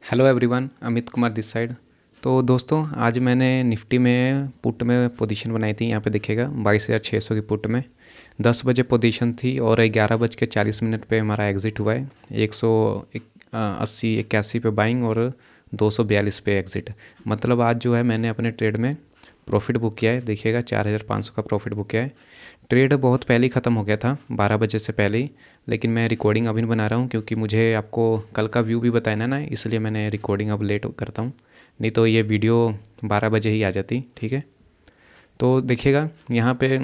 Hello everyone, Amit Kumar this side. तो दोस्तों, आज मैंने निफ्टी में पुट में पोजीशन बनाई थी। यहाँ पे देखिएगा 22,600 की पुट में 10 बजे पोजीशन थी और 11:40 पे हमारा एग्ज़िट हुआ है। 180-81 पे बाइंग और 242 पे एग्ज़िट। मतलब आज जो है मैंने अपने ट्रेड में प्रॉफिट बुक किया है। देखिएगा 4,500 का प्रॉफिट बुक किया है। ट्रेड बहुत पहले ही ख़त्म हो गया था, 12 बजे से पहले ही, लेकिन मैं रिकॉर्डिंग अभी बना रहा हूँ क्योंकि मुझे आपको कल का व्यू भी बताना ना, इसलिए मैंने रिकॉर्डिंग अब लेट करता हूँ। नहीं तो ये वीडियो 12 बजे ही आ जाती। ठीक है, तो देखिएगा यहाँ पे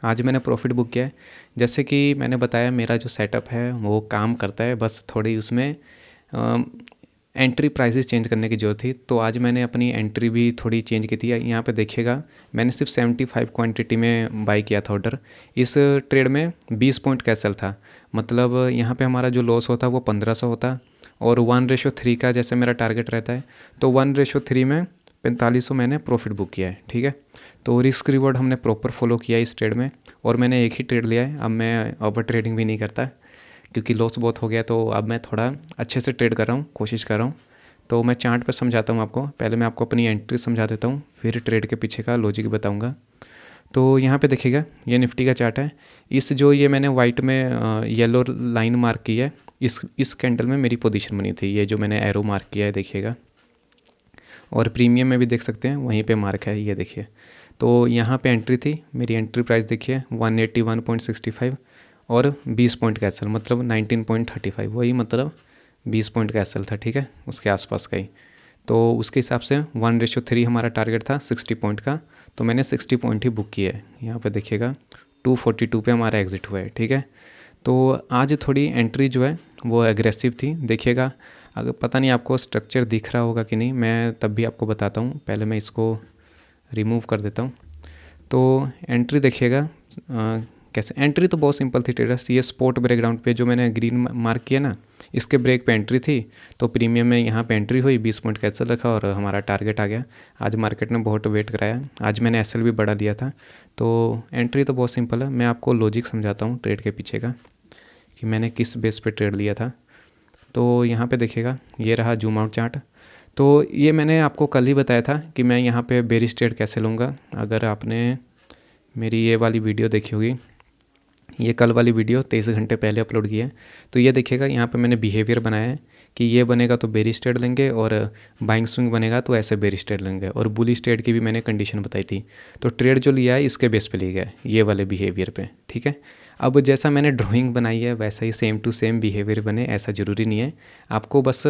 आज मैंने प्रॉफिट बुक किया है। जैसे कि मैंने बताया, मेरा जो सेटअप है वो काम करता है, बस थोड़ी उसमें एंट्री प्राइसेस चेंज करने की ज़रूरत थी। तो आज मैंने अपनी एंट्री भी थोड़ी चेंज की थी। यहाँ पे देखिएगा मैंने सिर्फ 75 क्वांटिटी में बाई किया था ऑर्डर। इस ट्रेड में 20 पॉइंट कैंसल था। मतलब यहाँ पे हमारा जो लॉस होता वो 1500 होता और 1:3 का जैसे मेरा टारगेट रहता है, तो 1:3 में 4500 मैंने प्रॉफिट बुक किया है। ठीक है, तो रिस्क रिवॉर्ड हमने प्रॉपर फॉलो किया इस ट्रेड में और मैंने एक ही ट्रेड लिया है। अब मैं ओवर ट्रेडिंग भी नहीं करता क्योंकि लॉस बहुत हो गया, तो अब मैं थोड़ा अच्छे से ट्रेड कर रहा हूँ, कोशिश कर रहा हूँ। तो मैं चार्ट पर समझाता हूँ आपको। पहले मैं आपको अपनी एंट्री समझा देता हूँ, फिर ट्रेड के पीछे का लॉजिक बताऊँगा। तो यहाँ पे देखिएगा ये निफ्टी का चार्ट है। इस जो ये मैंने वाइट में येलो लाइन मार्क की है, इस कैंडल में मेरी पोजीशन बनी थी। ये जो मैंने एरो मार्क किया है देखिएगा, और प्रीमियम में भी देख सकते हैं, वहीं पे मार्क है, ये देखिए। तो यहाँ पे एंट्री थी, मेरी एंट्री प्राइस देखिए 181.65 और 20 पॉइंट का एसएल, मतलब 19.35, वही मतलब 20 पॉइंट का एसएल था। ठीक है, उसके आसपास का ही। तो उसके हिसाब से 1:3 हमारा टारगेट था 60 पॉइंट का, तो मैंने 60 पॉइंट ही बुक किया है। यहाँ पे देखिएगा 242 पे हमारा एग्जिट हुआ है। ठीक है, तो आज थोड़ी एंट्री जो है वो एग्रेसिव थी। देखिएगा, अगर पता नहीं आपको स्ट्रक्चर दिख रहा होगा कि नहीं, मैं तब भी आपको बताता हूँ। पहले मैं इसको रिमूव कर देता हूँ। तो एंट्री देखिएगा कैसे। एंट्री तो बहुत सिंपल थी ट्रेडर्स। ये स्पॉट ब्रेकडाउन पे जो मैंने ग्रीन मार्क किया ना, इसके ब्रेक पे एंट्री थी। तो प्रीमियम में यहाँ पे एंट्री हुई, 20 पॉइंट का एसएल रखा और हमारा टारगेट आ गया। आज मार्केट ने बहुत वेट कराया, आज मैंने एसएल भी बढ़ा दिया था। तो एंट्री तो बहुत सिंपल है। मैं आपको लॉजिक समझाता हूँ ट्रेड के पीछे का, कि मैंने किस बेस पे ट्रेड लिया था। तो यहाँ पे देखिएगा ये रहा जूम आउट चार्ट। तो ये मैंने आपको कल ही बताया था कि मैं यहाँ पे बेरिश ट्रेड कैसे लूँगा। अगर आपने मेरी ये वाली वीडियो देखी होगी, ये कल वाली वीडियो 23 घंटे पहले अपलोड की है, तो ये देखिएगा यहाँ पे मैंने बिहेवियर बनाया है कि ये बनेगा तो बेरिश ट्रेड लेंगे और बाइंग स्विंग बनेगा तो ऐसे बेरिश ट्रेड लेंगे, और बुलिश ट्रेड की भी मैंने कंडीशन बताई थी। तो ट्रेड जो लिया है इसके बेस पे लिया गया है, ये वाले बिहेवियर पे। ठीक है, अब जैसा मैंने ड्राइंग बनाई है वैसा ही सेम टू सेम बिहेवियर बने, ऐसा ज़रूरी नहीं है। आपको बस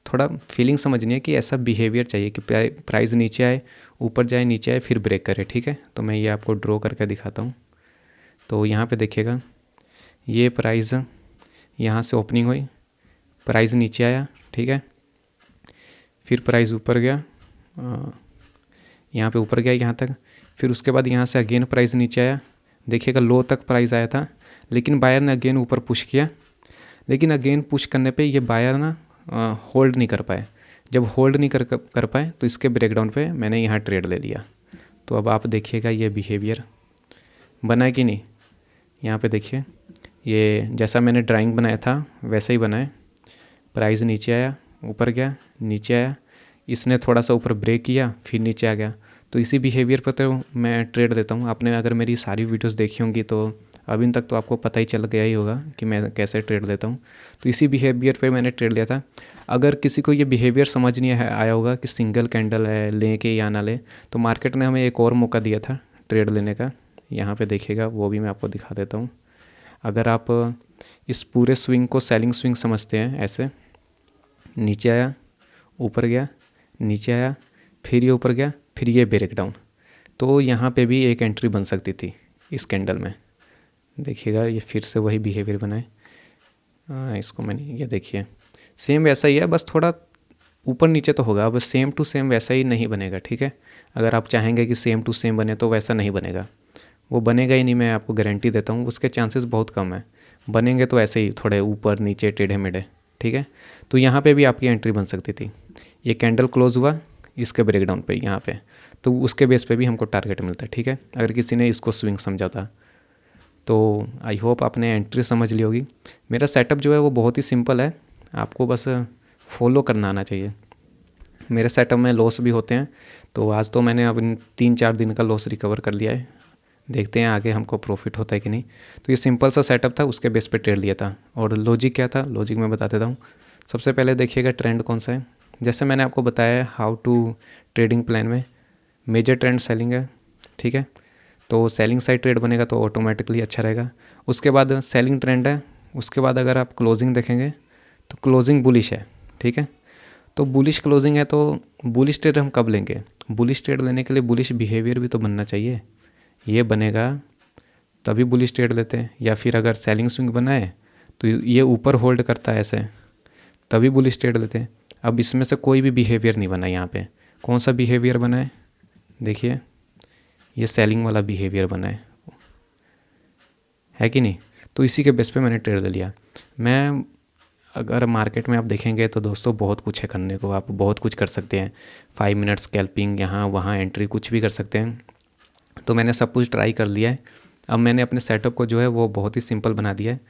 थोड़ा फीलिंग समझनी है कि ऐसा बिहेवियर चाहिए कि प्राइस नीचे आए, ऊपर जाए, नीचे आए, फिर ब्रेक करे। ठीक है, तो मैं ये आपको ड्रॉ करके दिखाता हूँ। तो यहाँ पे देखिएगा ये प्राइस यहाँ से ओपनिंग हुई, प्राइस नीचे आया। ठीक है, फिर प्राइस ऊपर गया, यहाँ पे ऊपर गया यहाँ तक, फिर उसके बाद यहाँ से अगेन प्राइस नीचे आया। देखिएगा लो तक प्राइस आया था, लेकिन बायर ने अगेन ऊपर पुश किया। लेकिन अगेन पुश करने पे ये बायर ना होल्ड नहीं कर पाए। जब होल्ड नहीं कर पाए तो इसके ब्रेकडाउन पे मैंने यहाँ ट्रेड ले लिया। तो अब आप देखिएगा ये बिहेवियर बना है कि नहीं। यहाँ पे देखिए, ये जैसा मैंने ड्राइंग बनाया था वैसा ही बना है। प्राइस नीचे आया, ऊपर गया, नीचे आया, इसने थोड़ा सा ऊपर ब्रेक किया, फिर नीचे आ गया। तो इसी बिहेवियर पर तो मैं ट्रेड देता हूँ। आपने अगर मेरी सारी वीडियोस देखी होंगी तो अभी तक तो आपको पता ही चल गया ही होगा कि मैं कैसे ट्रेड देता हूँ। तो इसी बिहेवियर पे मैंने ट्रेड लिया था। अगर किसी को ये बिहेवियर समझ नहीं आया होगा कि सिंगल कैंडल है, लें कि या ना लें, तो मार्केट ने हमें एक और मौका दिया था ट्रेड लेने का। यहाँ पे देखिएगा, वो भी मैं आपको दिखा देता हूँ। अगर आप इस पूरे स्विंग को सेलिंग स्विंग समझते हैं, ऐसे नीचे आया, ऊपर गया, नीचे आया, फिर ये ऊपर गया, फिर ये ब्रेक डाउन, तो यहाँ पे भी एक एंट्री बन सकती थी इस कैंडल में। देखिएगा ये फिर से वही बिहेवियर बनाए। इसको मैंने, ये देखिए सेम वैसा ही है, बस थोड़ा ऊपर नीचे तो होगा, बस सेम टू सेम वैसा ही नहीं बनेगा। ठीक है, अगर आप चाहेंगे कि सेम टू सेम बने तो वैसा नहीं बनेगा, वो बनेगा ही नहीं, मैं आपको गारंटी देता हूँ। उसके चांसेस बहुत कम है, बनेंगे तो ऐसे ही थोड़े ऊपर नीचे टेढ़े मेढ़े। ठीक है, तो यहाँ पे भी आपकी एंट्री बन सकती थी। ये कैंडल क्लोज हुआ इसके ब्रेकडाउन पे यहाँ पे, तो उसके बेस पे भी हमको टारगेट मिलता है। ठीक है, अगर किसी ने इसको स्विंग समझा था तो आई होप आपने एंट्री समझ ली होगी। मेरा सेटअप जो है वो बहुत ही सिंपल है, आपको बस फॉलो करना आना चाहिए। मेरे सेटअप में लॉस भी होते हैं, तो आज तो मैंने अब 3-4 दिन का लॉस रिकवर कर लिया है। देखते हैं आगे हमको प्रॉफिट होता है कि नहीं। तो ये सिंपल सा सेटअप था, उसके बेस पे ट्रेड लिया था। और लॉजिक क्या था, लॉजिक मैं बता देता हूँ। सबसे पहले देखिएगा ट्रेंड कौन सा है। जैसे मैंने आपको बताया हाउ टू ट्रेडिंग प्लान में मेजर ट्रेंड सेलिंग है, ठीक है। तो सेलिंग साइड ट्रेड बनेगा तो ऑटोमेटिकली अच्छा रहेगा। उसके बाद सेलिंग ट्रेंड है, उसके बाद अगर आप क्लोजिंग देखेंगे तो क्लोजिंग बुलिश है, ठीक है। तो बुलिश क्लोजिंग है, तो बुलिश ट्रेड हम कब लेंगे? बुलिश ट्रेड लेने के लिए बुलिश बिहेवियर भी तो बनना चाहिए। ये बनेगा तभी बुलिश ट्रेड लेते हैं। या फिर अगर सेलिंग स्विंग बना है तो ये ऊपर होल्ड करता है ऐसे, तभी बुलिश ट्रेड लेते हैं। अब इसमें से कोई भी बिहेवियर नहीं बना यहाँ पे। कौन सा बिहेवियर बना है? देखिए, ये सेलिंग वाला बिहेवियर बना है कि नहीं। तो इसी के बेस पे मैंने ट्रेड ले लिया। मैं अगर मार्केट में आप देखेंगे तो दोस्तों बहुत कुछ है करने को, आप बहुत कुछ कर सकते हैं। 5 मिनट स्कैल्पिंग, यहाँ वहाँ एंट्री, कुछ भी कर सकते हैं। तो मैंने सब कुछ ट्राई कर लिया है। अब मैंने अपने सेटअप को जो है वो बहुत ही सिंपल बना दिया है,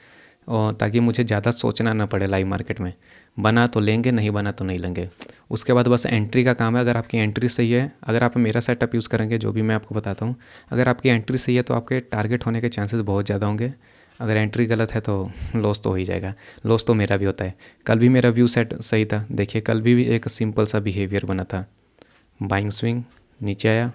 और ताकि मुझे ज़्यादा सोचना ना पड़े लाइव मार्केट में। बना तो लेंगे, नहीं बना तो नहीं लेंगे। उसके बाद बस एंट्री का काम है। अगर आपकी एंट्री सही है, अगर आप मेरा सेटअप यूज़ करेंगे जो भी मैं आपको बताता हूँ, अगर आपकी एंट्री सही है तो आपके टारगेट होने के चांसेस बहुत ज़्यादा होंगे। अगर एंट्री गलत है तो लॉस तो हो ही जाएगा। लॉस तो मेरा भी होता है। कल भी मेरा व्यू सेट सही था। देखिए कल भी एक सिंपल सा बिहेवियर बना था। बाइंग स्विंग, नीचे आया,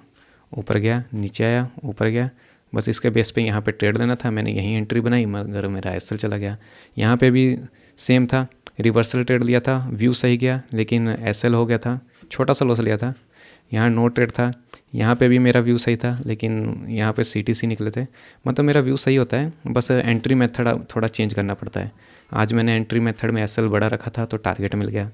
ऊपर गया, नीचे आया, ऊपर गया। बस इसके बेस पे यहाँ पे ट्रेड लेना था। मैंने यहीं एंट्री बनाई, मगर मेरा एसएल चला गया। यहाँ पे भी सेम था, रिवर्सल ट्रेड लिया था, व्यू सही गया लेकिन एसएल हो गया था, छोटा सा लॉस लिया था। यहाँ नो ट्रेड था, यहाँ पे भी मेरा व्यू सही था लेकिन यहाँ पे सीटीसी निकले थे। मतलब मेरा व्यू सही होता है, बस एंट्री मेथड थोड़ा चेंज करना पड़ता है। आज मैंने एंट्री मेथड में एसएल बड़ा रखा था तो टारगेट मिल गया।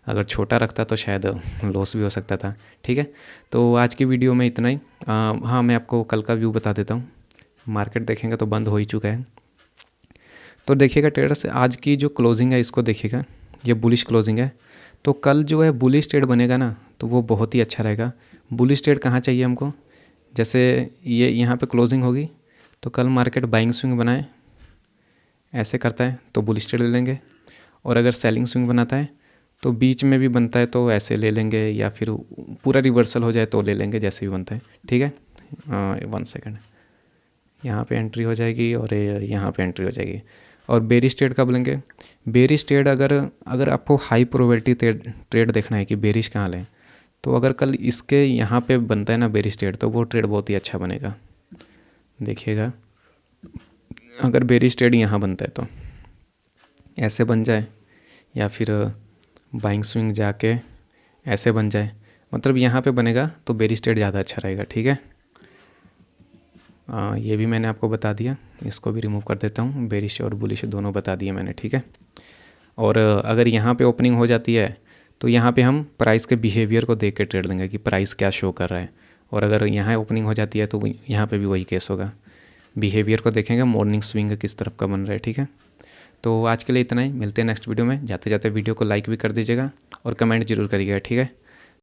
अगर छोटा रखता तो शायद लॉस भी हो सकता था, ठीक है। तो आज की वीडियो में इतना ही। हाँ, मैं आपको कल का व्यू बता देता हूँ। मार्केट देखेंगे तो बंद हो ही चुका है। तो देखिएगा ट्रेडर्स, आज की जो क्लोजिंग है इसको देखिएगा, ये बुलिश क्लोजिंग है। तो कल जो है बुलिश ट्रेड बनेगा ना, तो वो बहुत ही अच्छा रहेगा। बुलिश ट्रेड कहाँ चाहिए हमको? जैसे ये यहाँ पे क्लोजिंग होगी तो कल मार्केट बाइंग स्विंग बनाए, ऐसे करता है तो बुलिश ट्रेड ले लेंगे। और अगर सेलिंग स्विंग बनाता है तो बीच में भी बनता है तो ऐसे ले लेंगे, या फिर पूरा रिवर्सल हो जाए तो ले लेंगे, जैसे भी बनता है, ठीक है। 1 सेकेंड, यहाँ पे एंट्री हो जाएगी और यहाँ पे एंट्री हो जाएगी। और बेरिश ट्रेड कब लेंगे? बेरिश ट्रेड अगर आपको हाई प्रोबेबिलिटी ट्रेड देखना है कि बेरिश कहाँ लें, तो अगर कल इसके यहाँ पे बनता है ना बेरिश ट्रेड, तो वो ट्रेड बहुत ही अच्छा बनेगा। देखिएगा, अगर बेरिश ट्रेड यहाँ बनता है तो ऐसे बन जाए, या फिर बाइंग स्विंग जाके ऐसे बन जाए, मतलब यहाँ पे बनेगा तो बेरिश ट्रेड ज़्यादा अच्छा रहेगा, ठीक है। ये भी मैंने आपको बता दिया, इसको भी रिमूव कर देता हूँ। बेरिश और बुलिश दोनों बता दिए मैंने, ठीक है। और अगर यहाँ पे ओपनिंग हो जाती है तो यहाँ पे हम प्राइस के बिहेवियर को देख के ट्रेड लेंगे कि प्राइस क्या शो कर रहा है। और अगर यहाँ ओपनिंग हो जाती है तो यहाँ पे भी वही केस होगा, बिहेवियर को देखेंगे, मॉर्निंग स्विंग किस तरफ का बन रहा है, ठीक है। तो आज के लिए इतना ही, मिलते हैं नेक्स्ट वीडियो में। जाते जाते वीडियो को लाइक भी कर दीजिएगा और कमेंट जरूर करिएगा, ठीक है।